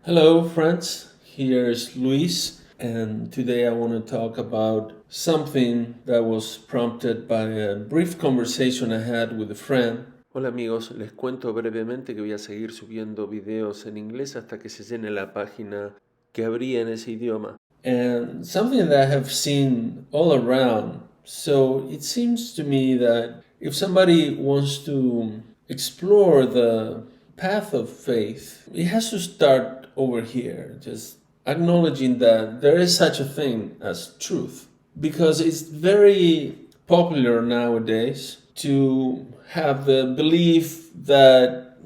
Hello, friends. Here's Luis, and today I want to talk about something that was prompted by a brief conversation I had with a friend. Hola amigos, les cuento brevemente que voy a seguir subiendo videos en inglés hasta que se llene la página que abrí en ese idioma. And something that I have seen all around. So it seems to me that if somebody wants to explore the path of faith, it has to start over here, just acknowledging that there is such a thing as truth. Because it's very popular nowadays to have the belief that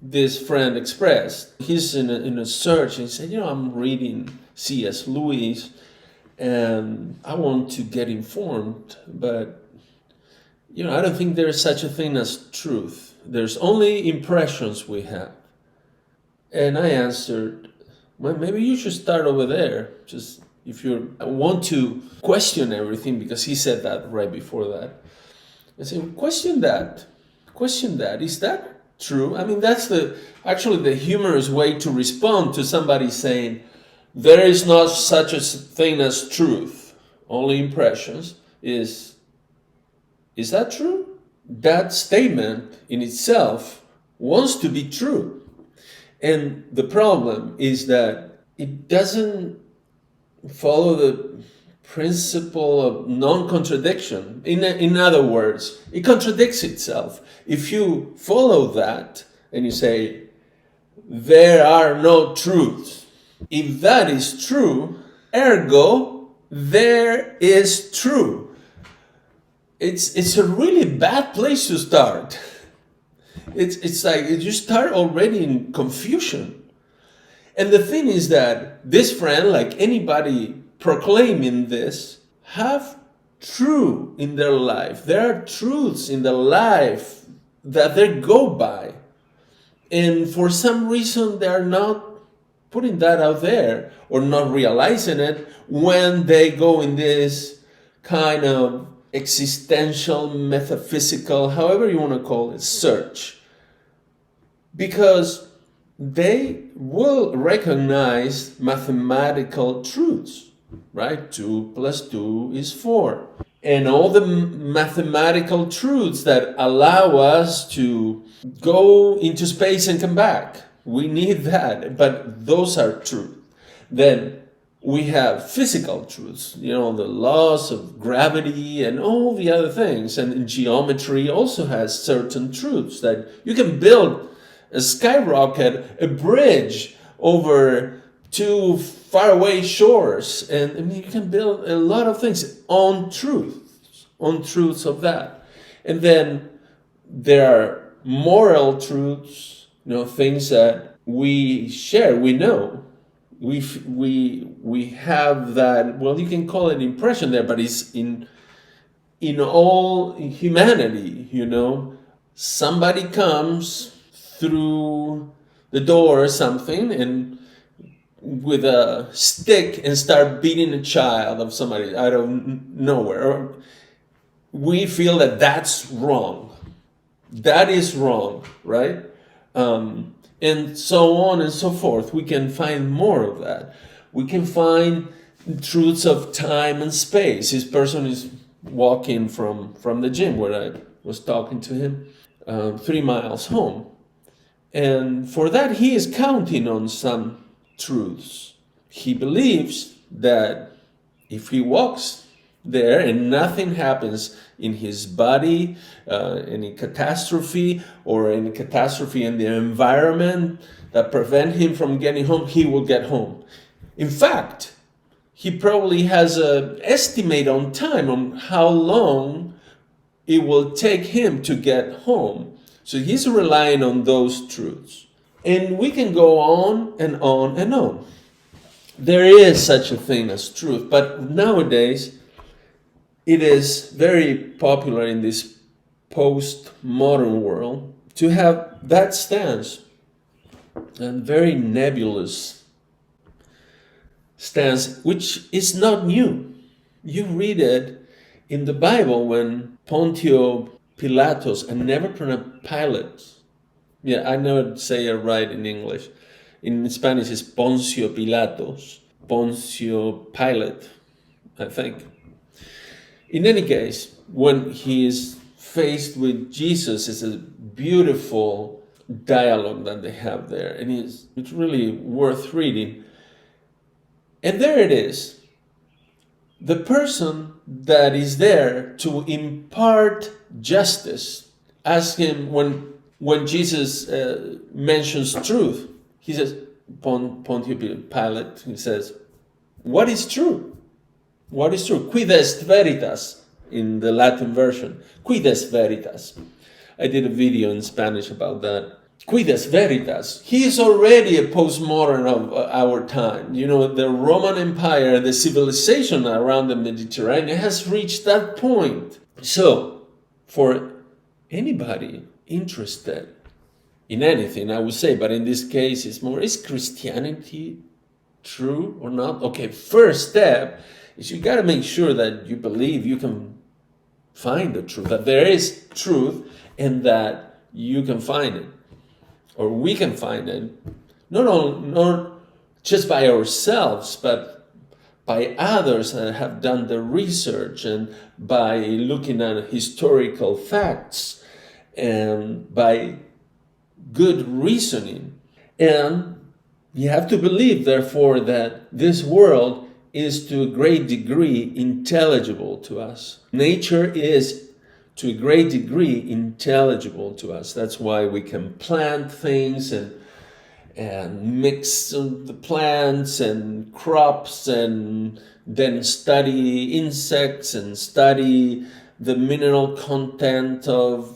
this friend expressed. He's in a search and he said, I'm reading C.S. Lewis and I want to get informed, but I don't think there's such a thing as truth. There's only impressions we have. And I answered, well, maybe you should start over there. Just if you want to question everything, because he said that right before that. I said, question that. Question that. Is that true? I mean, that's actually the humorous way to respond to somebody saying, there is not such a thing as truth, only impressions. Is that true? That statement in itself wants to be true. And the problem is that it doesn't follow the principle of non-contradiction. In other words, it contradicts itself. If you follow that and you say, there are no truths, if that is true, ergo, there is true. It's a really bad place to start. It's like you start already in confusion. And the thing is that this friend, like anybody proclaiming this, have true in their life. There are truths in their life that they go by. And for some reason, they are not putting that out there or not realizing it when they go in this kind of existential, metaphysical, however you want to call it, search. Because they will recognize mathematical truths, right? 2 plus 2 is 4. And all the mathematical truths that allow us to go into space and come back. We need that, but those are true. Then we have physical truths, the laws of gravity and all the other things. And geometry also has certain truths that you can build a skyrocket, a bridge over two faraway shores. And I mean, you can build a lot of things on truths of that. And then there are moral truths, things that we share, we know. We have that, well, you can call it impression there, but it's in all humanity, Somebody comes through the door or something and with a stick and start beating a child of somebody out of nowhere. We feel that that's wrong. That is wrong, right? And so on and so forth. We can find more of that. We can find truths of time and space. This person is walking from the gym where I was talking to him 3 miles home. And for that, he is counting on some truths. He believes that if he walks there and nothing happens in his body, any catastrophe or any catastrophe in the environment that prevent him from getting home, he will get home. In fact, he probably has an estimate on time on how long it will take him to get home. So he's relying on those truths. And we can go on and on and on. There is such a thing as truth, but nowadays it is very popular in this post-modern world to have that stance, and very nebulous stance, which is not new. You read it in the Bible when Pontio Pilatus, I never pronounce Pilate. Yeah, I never say it right in English. In Spanish, it's Poncio Pilatos, Poncio Pilate, I think. In any case, when he is faced with Jesus, it's a beautiful dialogue that they have there, and it's really worth reading. And there it is. The person that is there to impart justice, ask him when Jesus mentions truth, he says, Pontius Pilate, he says, what is true? What is true? Quid est veritas in the Latin version. Quid est veritas. I did a video in Spanish about that. Quid est veritas. He is already a postmodern of our time. You know, the Roman Empire, the civilization around the Mediterranean has reached that point. So, for anybody interested in anything, I would say, but in this case, it's more, is Christianity true or not? Okay, first step is you got to make sure that you believe you can find the truth, that there is truth and that you can find it, or we can find it, not just by ourselves, but by others that have done the research and by looking at historical facts and by good reasoning. And you have to believe, therefore, that this world is to a great degree intelligible to us. Nature is to a great degree intelligible to us. That's why we can plant things and mix the plants and crops and then study insects and study the mineral content of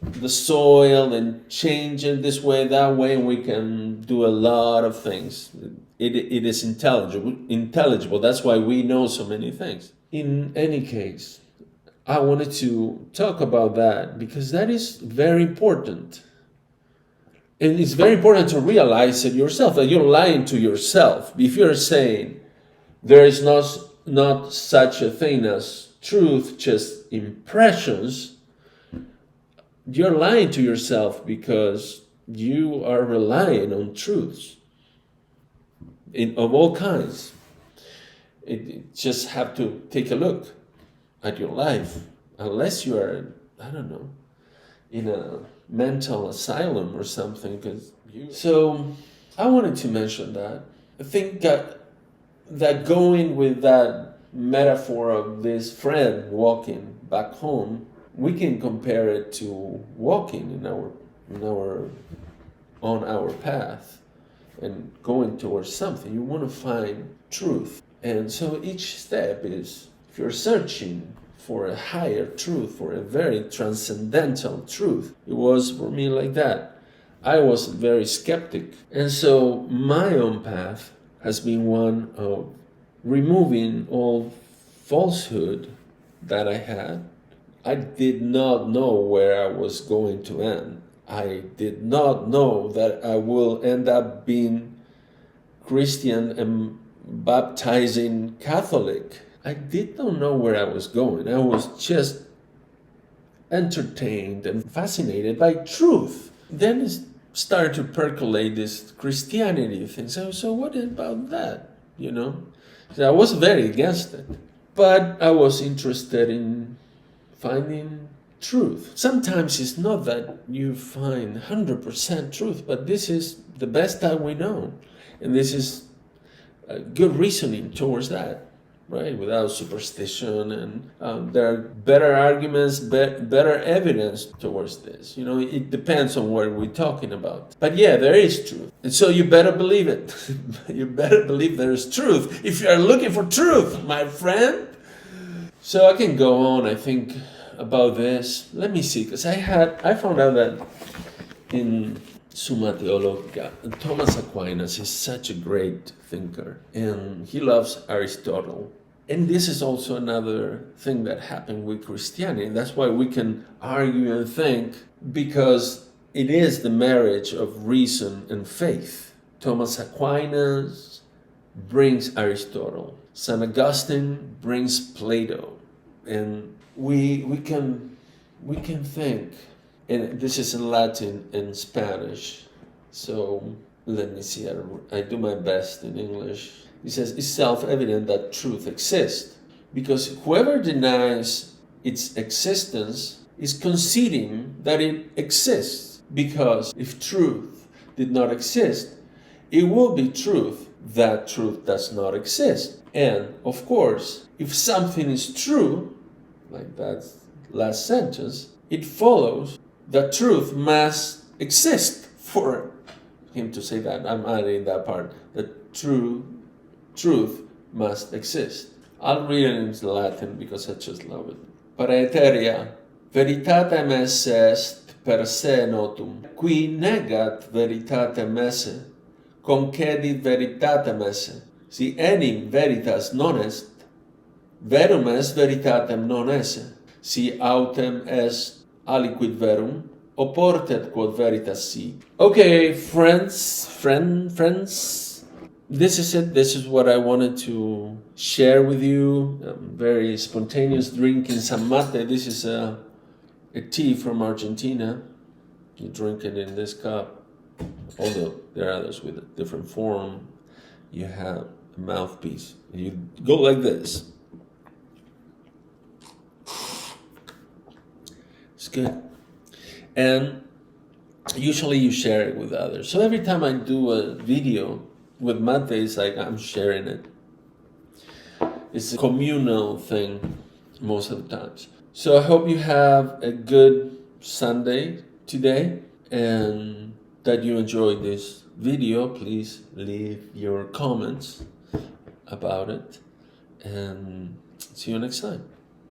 the soil and change it this way, that way. We can do a lot of things. It is intelligible. That's why we know so many things. In any case, I wanted to talk about that because that is very important. And it's very important to realize it yourself, that you're lying to yourself. If you're saying there is not such a thing as truth, just impressions, you're lying to yourself because you are relying on truths of all kinds. It just have to take a look at your life, unless you are, I don't know, in a mental asylum or something. So I wanted to mention that. I think that going with that metaphor of this friend walking back home, we can compare it to walking on our path and going towards something. You want to find truth. And so each step is, if you're searching for a higher truth, for a very transcendental truth, it was for me like that. I was very skeptic. And so my own path has been one of removing all falsehood that I had. I did not know where I was going to end. I did not know that I will end up being Christian and baptizing Catholic. I did not know where I was going. I was just entertained and fascinated by truth. Then it started to percolate this Christianity thing. So what about that? So I was very against it. But I was interested in finding truth. Sometimes it's not that you find 100% truth, but this is the best that we know. And this is good reasoning towards that, right? Without superstition. And there are better arguments, better evidence towards this. It depends on what we're talking about. But yeah, there is truth. And so you better believe it. You better believe there's truth. If you're looking for truth, my friend. So I can go on, I think, about this. Let me see, because I found out that in Summa Theologica, Thomas Aquinas is such a great thinker, and he loves Aristotle. And this is also another thing that happened with Christianity. That's why we can argue and think, because it is the marriage of reason and faith. Thomas Aquinas brings Aristotle. St. Augustine brings Plato. And we can think, and this is in Latin and Spanish. So let me see, I do my best in English. He says, it's self-evident that truth exists, because whoever denies its existence is conceding that it exists, because if truth did not exist, it will be truth that truth does not exist. And of course, if something is true, like that last sentence, it follows that truth must exist for him to say that. I'm adding that part, that truth must exist. I'll read it in Latin because I just love it. Praeterea, veritatem esse est per se notum, qui negat veritatem esse, concedit veritatem esse. Si enim veritas non est, verum est veritatem non esse. Si autem est aliquid verum, oportet quod veritas si. Okay, friends, this is it. This is what I wanted to share with you. Very spontaneous drinking some mate. This is a tea from Argentina. You drink it in this cup. Although there are others with a different form. You have a mouthpiece. You go like this. It's good. And usually you share it with others. So every time I do a video with mate, it's like I'm sharing it. It's a communal thing most of the times. So I hope you have a good Sunday today and that you enjoyed this video. Please leave your comments about it and see you next time.